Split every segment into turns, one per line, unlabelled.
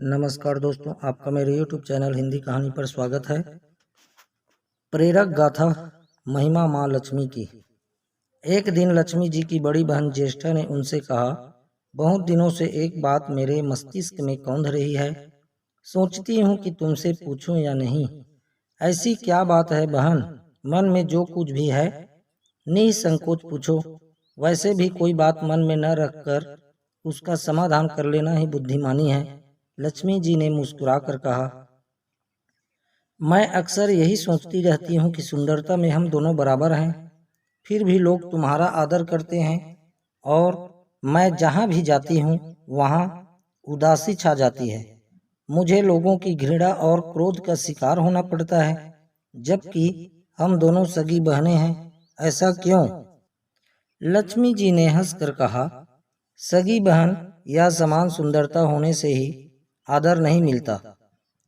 नमस्कार दोस्तों, आपका मेरे YouTube चैनल हिंदी कहानी पर स्वागत है। प्रेरक गाथा महिमा माँ लक्ष्मी की। एक दिन लक्ष्मी जी की बड़ी बहन ज्येष्ठा ने उनसे कहा, बहुत दिनों से एक बात मेरे मस्तिष्क में कौंध रही है। सोचती हूँ कि तुमसे पूछूं या नहीं। ऐसी क्या बात है बहन? मन में जो कुछ भी है निसंकोच पूछो। वैसे भी कोई बात मन में न रखकर उसका समाधान कर लेना ही बुद्धिमानी है। लक्ष्मी जी ने मुस्कुराकर कहा, मैं अक्सर यही सोचती रहती हूँ कि सुंदरता में हम दोनों बराबर हैं, फिर भी लोग तुम्हारा आदर करते हैं और मैं जहाँ भी जाती हूँ वहाँ उदासी छा जाती है। मुझे लोगों की घृणा और क्रोध का शिकार होना पड़ता है, जबकि हम दोनों सगी बहनें हैं। ऐसा क्यों? लक्ष्मी जी ने हंसकर कहा, सगी बहन या समान सुंदरता होने से ही आदर नहीं मिलता।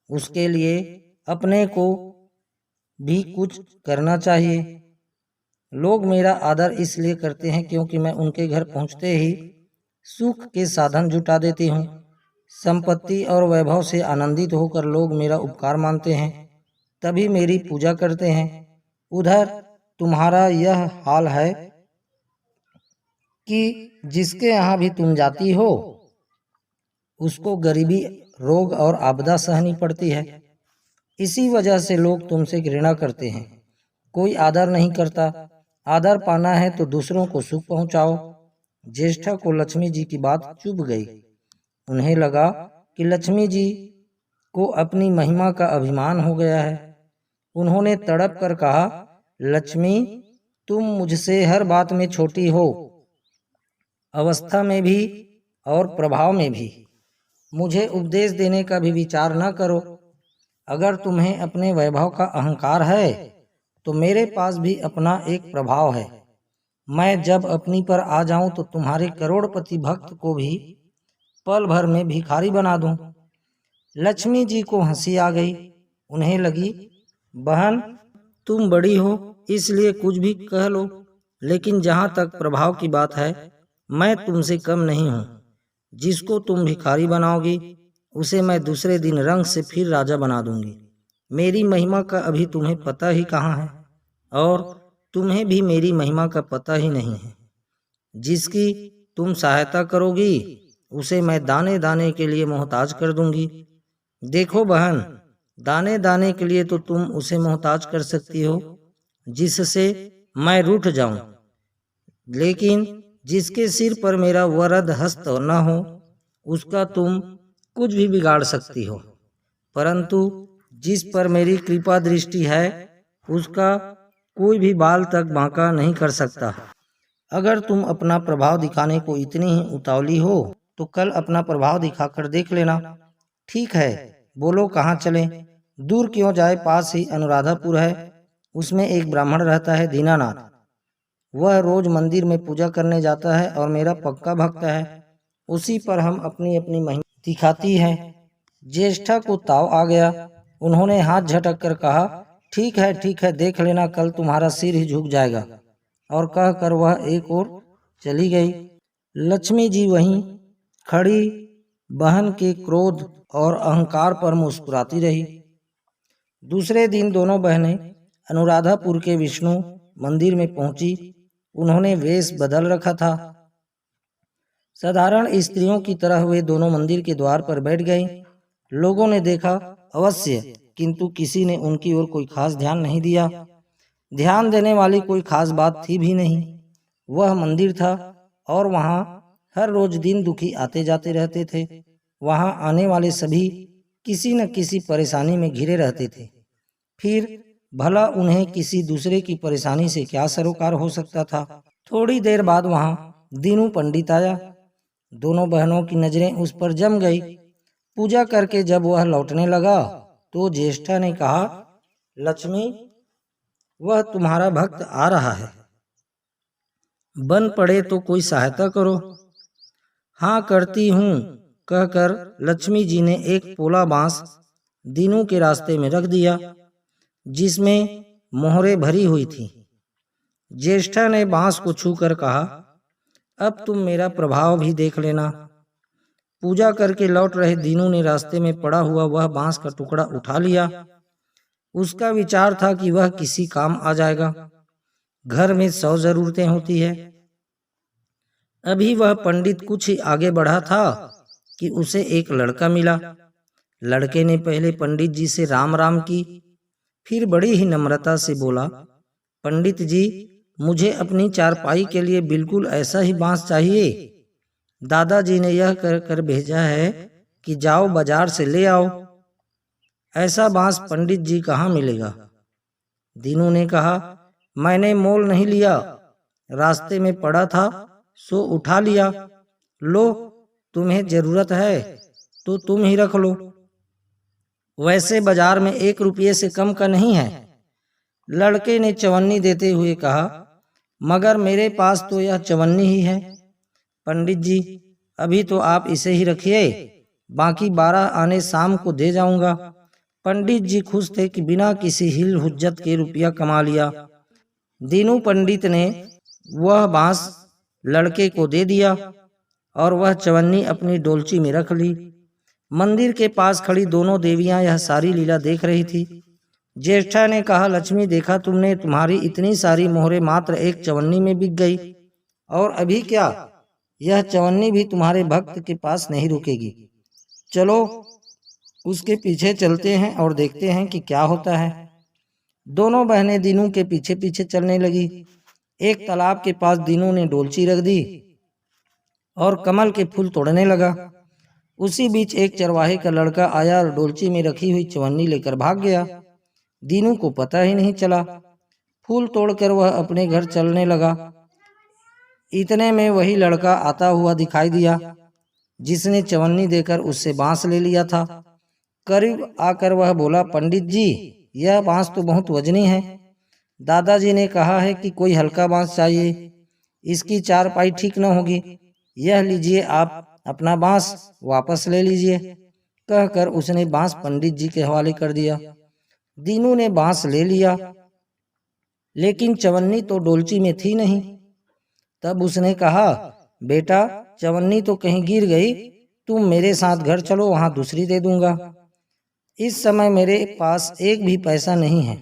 उसके लिए अपने को भी कुछ करना चाहिए। लोग मेरा आदर इसलिए करते हैं क्योंकि मैं उनके घर पहुंचते ही सुख के साधन जुटा देती हूँ। संपत्ति और वैभव से आनंदित होकर लोग मेरा उपकार मानते हैं, तभी मेरी पूजा करते हैं। उधर तुम्हारा यह हाल है कि जिसके यहाँ भी तुम जाती हो उसको गरीबी, रोग और आपदा सहनी पड़ती है। इसी वजह से लोग तुमसे घृणा करते हैं। कोई आदर नहीं करता। आदर पाना है तो दूसरों को सुख पहुंचाओ। ज्येष्ठा को लक्ष्मी जी की बात चुभ गई। उन्हें लगा कि लक्ष्मी जी को अपनी महिमा का अभिमान हो गया है। उन्होंने तड़प कर कहा, लक्ष्मी, तुम मुझसे हर बात में छोटी हो, अवस्था में भी और प्रभाव में भी। मुझे उपदेश देने का भी विचार न करो। अगर तुम्हें अपने वैभव का अहंकार है तो मेरे पास भी अपना एक प्रभाव है। मैं जब अपनी पर आ जाऊं तो तुम्हारे करोड़पति भक्त को भी पल भर में भिखारी बना दूं। लक्ष्मी जी को हंसी आ गई। उन्हें लगी, बहन तुम बड़ी हो इसलिए कुछ भी कह लो, लेकिन जहां तक प्रभाव की बात है मैं तुमसे कम नहीं हूँ। जिसको तुम भिखारी बनाओगी उसे मैं दूसरे दिन रंग से फिर राजा बना दूंगी। मेरी महिमा का अभी तुम्हें पता ही कहाँ है, और तुम्हें भी मेरी महिमा का पता ही नहीं है। जिसकी तुम सहायता करोगी उसे मैं दाने दाने के लिए मोहताज कर दूंगी। देखो बहन, दाने दाने के लिए तो तुम उसे मोहताज कर सकती हो जिससे मैं रूठ जाऊं, लेकिन जिसके सिर पर मेरा वरद हस्त न हो उसका तुम कुछ भी बिगाड़ सकती हो, परंतु जिस पर मेरी कृपा दृष्टि है उसका कोई भी बाल तक बांका नहीं कर सकता। अगर तुम अपना प्रभाव दिखाने को इतनी ही उतावली हो तो कल अपना प्रभाव दिखाकर देख लेना। ठीक है, बोलो कहाँ चलें? दूर क्यों जाए, पास ही अनुराधापुर है। उसमें एक ब्राह्मण रहता है, दीनानाथ। वह रोज मंदिर में पूजा करने जाता है और मेरा पक्का भक्त है। उसी पर हम अपनी अपनी महिमा दिखाती है। ज्येष्ठा को ताव आ गया। उन्होंने हाथ झटक कर कहा, ठीक है, देख लेना, कल तुम्हारा सिर ही झुक जाएगा। और कहकर वह एक ओर चली गई। लक्ष्मी जी वहीं खड़ी बहन के क्रोध और अहंकार पर मुस्कुराती रही। दूसरे दिन दोनों बहनें अनुराधापुर के विष्णु मंदिर में पहुंची। उन्होंने वेश बदल रखा था। साधारण स्त्रियों की तरह वे दोनों मंदिर के द्वार पर बैठ गईं। लोगों ने देखा अवश्य, किंतु किसी ने उनकी ओर कोई खास ध्यान नहीं दिया। ध्यान देने वाली कोई खास बात थी भी नहीं। वह मंदिर था और वहां हर रोज दिन दुखी आते जाते रहते थे। वहां आने वाले सभी किसी न किसी परेशानी में घिरे रहते थे। फिर भला उन्हें किसी दूसरे की परेशानी से क्या सरोकार हो सकता था। थोड़ी देर बाद वहां दीनू पंडित आया। दोनों बहनों की नजरें उस पर जम गई। पूजा करके जब वह लौटने लगा तो ज्येष्ठा ने कहा, लक्ष्मी, वह तुम्हारा भक्त आ रहा है, बन पड़े तो कोई सहायता करो। हाँ करती हूँ, कहकर लक्ष्मी जी ने एक पोला बांस दीनू के रास्ते में रख दिया जिसमें मोहरे भरी हुई थी। ज्येष्ठा ने बांस को छूकर कहा, अब तुम मेरा प्रभाव भी देख लेना। पूजा करके लौट रहे दीनू ने रास्ते में पड़ा हुआ वह बांस का टुकड़ा उठा लिया। उसका विचार था कि वह किसी काम आ जाएगा। घर में 100 जरूरतें होती है। अभी वह पंडित कुछ ही आगे बढ़ा था कि उसे एक लड़का मिला। लड़के ने पहले पंडित जी से राम राम की, फिर बड़ी ही नम्रता से बोला, पंडित जी, मुझे अपनी चारपाई के लिए बिल्कुल ऐसा ही बांस चाहिए। दादाजी ने यह कर भेजा है कि जाओ बाजार से ले आओ। ऐसा बांस पंडित जी कहाँ मिलेगा? दीनू ने कहा, मैंने मोल नहीं लिया, रास्ते में पड़ा था सो उठा लिया। लो, तुम्हें जरूरत है तो तुम ही रख लो। वैसे बाजार में 1 रुपये से कम का नहीं है। लड़के ने चवन्नी देते हुए कहा, मगर मेरे पास तो यह चवन्नी ही है। पंडित जी, अभी तो आप इसे ही रखिए, बाकी 12 आने शाम को दे जाऊंगा। पंडित जी खुश थे कि बिना किसी हिल हुज्जत के रुपया कमा लिया। दीनू पंडित ने वह बांस लड़के को दे दिया और वह चवन्नी अपनी डोलची में रख ली। मंदिर के पास खड़ी दोनों देवियां यह सारी लीला देख रही थी। ज्येष्ठा ने कहा, लक्ष्मी, देखा तुमने, तुम्हारी इतनी सारी मोहरें मात्र एक चवन्नी में बिक गई। और अभी क्या, यह चवन्नी भी तुम्हारे भक्त के पास नहीं रुकेगी। चलो उसके पीछे चलते हैं और देखते हैं कि क्या होता है। दोनों बहनें दीनू के पीछे पीछे चलने लगी। एक तालाब के पास दीनू ने डोलची रख दी और कमल के फूल तोड़ने लगा। उसी बीच एक चरवाहे का लड़का आया और डोलची में रखी हुई चवन्नी लेकर भाग गया। दीनू को पता ही नहीं चला। फूल तोड़कर वह अपने घर चलने लगा। इतने में वही लड़का आता हुआ दिखाई दिया जिसने चवन्नी देकर उससे बांस ले लिया था। करीब आकर वह बोला, पंडित जी, यह बांस तो बहुत वजनी है। दादाजी ने कहा है कि कोई हल्का बांस चाहिए, इसकी चारपाई ठीक न होगी। यह लीजिए, आप अपना बांस वापस ले लीजिए। कहकर उसने बांस पंडित जी के हवाले कर दिया। दीनू ने बांस ले लिया, लेकिन चवन्नी तो डोलची में थी नहीं। तब उसने कहा, बेटा, चवन्नी तो कहीं गिर गई, तुम मेरे साथ घर चलो, वहां दूसरी दे दूंगा। इस समय मेरे पास एक भी पैसा नहीं है।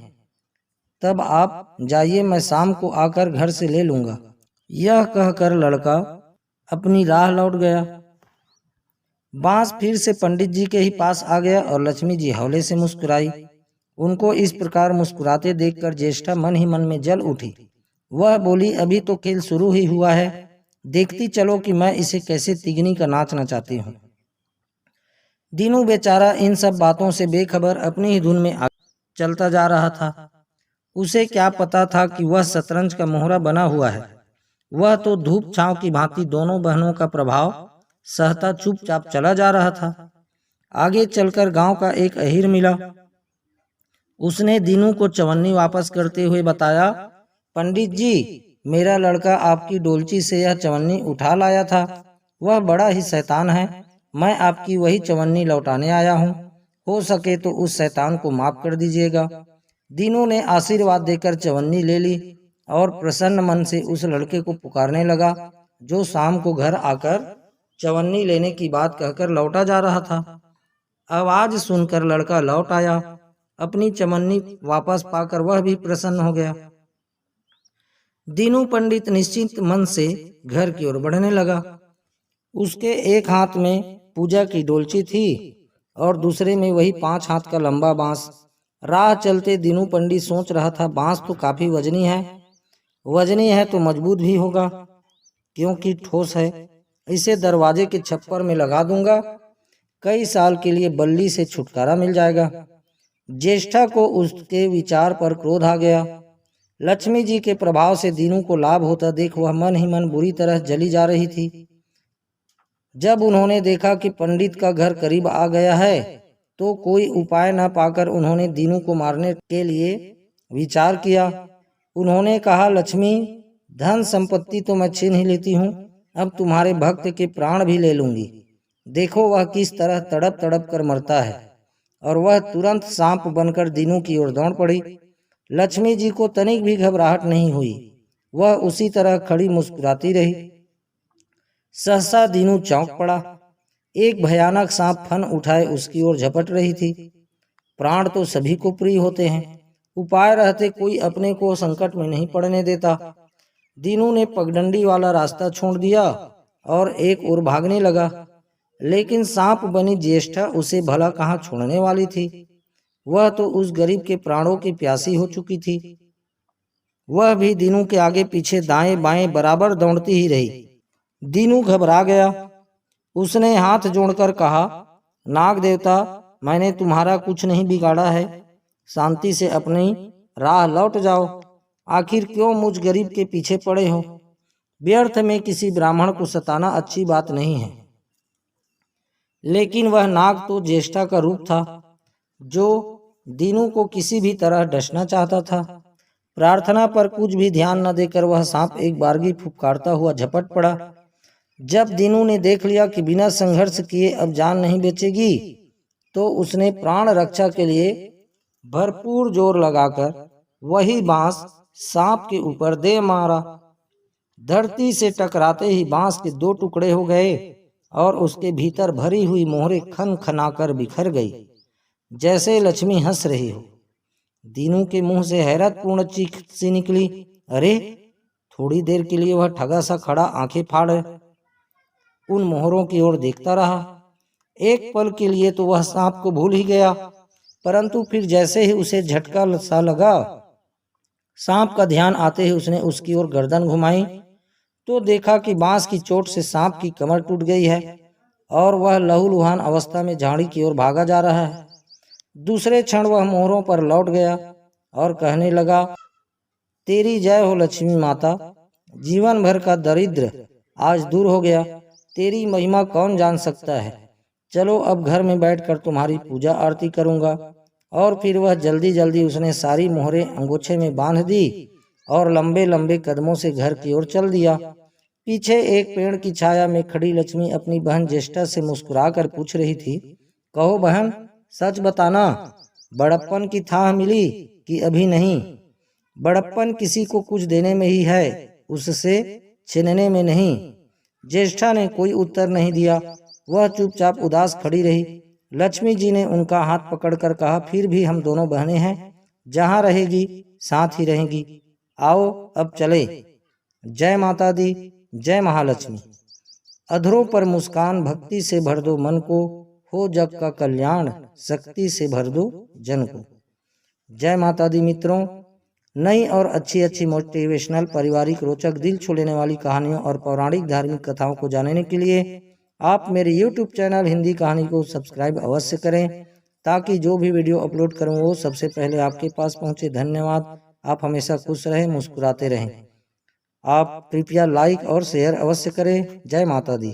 तब आप जाइए, मैं शाम को आकर घर से ले लूंगा। यह कहकर लड़का अपनी राह लौट गया। बांस फिर से पंडित जी के ही पास आ गया और लक्ष्मी जी हौले से मुस्कुराई। उनको इस प्रकार मुस्कुराते देखकर ज्येष्ठा मन ही मन में जल उठी। वह बोली, अभी तो खेल शुरू ही हुआ है, देखती चलो कि मैं इसे कैसे तिगनी का नाच नचाती हूँ। दीनू बेचारा इन सब बातों से बेखबर अपनी ही धुन में चलता जा रहा था। उसे क्या पता था कि वह शतरंज का मोहरा बना हुआ है। वह तो धूप छांव की भांति दोनों बहनों का प्रभाव सहता चुपचाप चला जा रहा था। आगे चलकर गांव का एक अहीर मिला। उसने दीनू को चवन्नी वापस करते हुए बताया, पंडित जी, मेरा लड़का आपकी डोलची से यह चवन्नी उठा लाया था। वह बड़ा ही शैतान है। मैं आपकी वही चवन्नी लौटाने आया हूँ। हो सके तो उस शैतान को माफ कर दीजिएगा। दीनू ने आशीर्वाद देकर चवन्नी ले ली और प्रसन्न मन से उस लड़के को पुकारने लगा, जो शाम को घर आकर चवन्नी लेने की बात कहकर लौटा जा रहा था। आवाज सुनकर लड़का लौट आया। अपनी चवन्नी वापस पाकर वह भी प्रसन्न हो गया। दीनू पंडित निश्चिंत मन से घर की ओर बढ़ने लगा। उसके एक हाथ में पूजा की डोलची थी और दूसरे में वही 5 हाथ का लंबा बांस। राह चलते दीनू पंडित सोच रहा था, बांस तो काफी वजनी है तो मजबूत भी होगा, क्योंकि ठोस है। इसे दरवाजे के छप्पर में लगा दूंगा, कई साल के लिए बल्ली से छुटकारा मिल जाएगा। ज्येष्ठा को उसके विचार पर क्रोध आ गया। लक्ष्मी जी के प्रभाव से दीनू को लाभ होता देख वह मन ही मन बुरी तरह जली जा रही थी। जब उन्होंने देखा कि पंडित का घर करीब आ गया है, तो कोई उपाय न पाकर उन्होंने दीनू को मारने के लिए विचार किया। उन्होंने कहा, लक्ष्मी, धन संपत्ति तो मैं छीन ही लेती हूँ, अब तुम्हारे भक्त के प्राण भी ले लूंगी। देखो वह किस तरह तड़प तड़प कर मरता है। और वह तुरंत सांप बनकर दीनू की ओर दौड़ पड़ी। लक्ष्मी जी को तनिक भी घबराहट नहीं हुई। वह उसी तरह खड़ी मुस्कुराती रही। सहसा दीनू चौंक पड़ा। एक भयानक सांप फन उठाए उसकी ओर झपट रही थी। प्राण तो सभी को प्रिय होते हैं, उपाय रहते कोई अपने को संकट में नहीं पड़ने देता। दीनू ने पगडंडी वाला रास्ता छोड़ दिया और एक ओर भागने लगा, लेकिन सांप बनी ज्येष्ठा उसे भला कहाँ छोड़ने वाली थी। वह तो उस गरीब के प्राणों की प्यासी हो चुकी थी। वह भी दीनू के आगे पीछे दाएं बाएं बराबर दौड़ती ही रही। दीनू घबरा गया। उसने हाथ जोड़कर कहा, नाग देवता, मैंने तुम्हारा कुछ नहीं बिगाड़ा है, शांति से अपनी राह लौट जाओ। आखिर क्यों मुझ गरीब के पीछे पड़े हो? व्यर्थ में किसी ब्राह्मण को सताना अच्छी बात नहीं है। लेकिन वह नाग तो ज्येष्ठा का रूप था, जो दीनू को किसी भी तरह डसना चाहता था। प्रार्थना पर कुछ भी ध्यान न देकर वह सांप एक बारगी फुफकारता हुआ झपट पड़ा। जब दीनू ने देख लिया कि बिना संघर्ष किए अब जान नहीं बचेगी, तो उसने प्राण रक्षा के लिए भरपूर जोर लगाकर वही बांस सांप के ऊपर दे मारा। धरती से टकराते ही बांस के 2 टुकड़े हो गए और उसके भीतर भरी हुई मोहरे खन खनाकर बिखर गई, जैसे लक्ष्मी हंस रही हो। दीनू के मुंह से हैरतपूर्ण चीख सी निकली। अरे! थोड़ी देर के लिए वह ठगा सा खड़ा आंखें फाड़ उन मोहरों की ओर देखता रहा। एक पल के लिए तो वह सांप को भूल ही गया, परंतु फिर जैसे ही उसे झटका सा लगा, सांप का ध्यान आते ही उसने उसकी ओर गर्दन घुमाई तो देखा कि बांस की चोट से सांप की कमर टूट गई है और वह लहूलुहान अवस्था में झाड़ी की ओर भागा जा रहा है। दूसरे क्षण वह मोहरों पर लौट गया और कहने लगा, तेरी जय हो लक्ष्मी माता, जीवन भर का दरिद्र आज दूर हो गया। तेरी महिमा कौन जान सकता है। चलो अब घर में बैठकर तुम्हारी पूजा आरती करूंगा। और फिर वह जल्दी जल्दी उसने सारी मोहरें अंगोछे में बांध दी और लंबे लंबे कदमों से घर की ओर चल दिया। पीछे एक पेड़ की छाया में खड़ी लक्ष्मी अपनी बहन ज्येष्ठा से मुस्कुराकर पूछ रही थी, कहो बहन, सच बताना, बड़प्पन की थाह मिली कि अभी नहीं? बड़प्पन किसी को कुछ देने में ही है, उससे छीनने में नहीं। ज्येष्ठा ने कोई उत्तर नहीं दिया। वह चुपचाप उदास खड़ी रही। लक्ष्मी जी ने उनका हाथ पकड़कर कहा, फिर भी हम दोनों बहनें हैं, जहाँ रहेगी साथ ही रहेंगी। आओ अब चले। जय माता दी, जय महालक्ष्मी। अधरों पर मुस्कान भक्ति से भर दो मन को, हो जग का कल्याण शक्ति से भर दो जन को। जय माता दी मित्रों। नई और अच्छी मोटिवेशनल, पारिवारिक, रोचक, दिल छू लेने वाली कहानियों और पौराणिक धार्मिक कथाओं को जानने के लिए आप मेरे YouTube चैनल हिंदी कहानी को सब्सक्राइब अवश्य करें, ताकि जो भी वीडियो अपलोड करूं वो सबसे पहले आपके पास पहुंचे। धन्यवाद। आप हमेशा खुश रहें, मुस्कुराते रहें। आप कृपया लाइक और शेयर अवश्य करें। जय माता दी।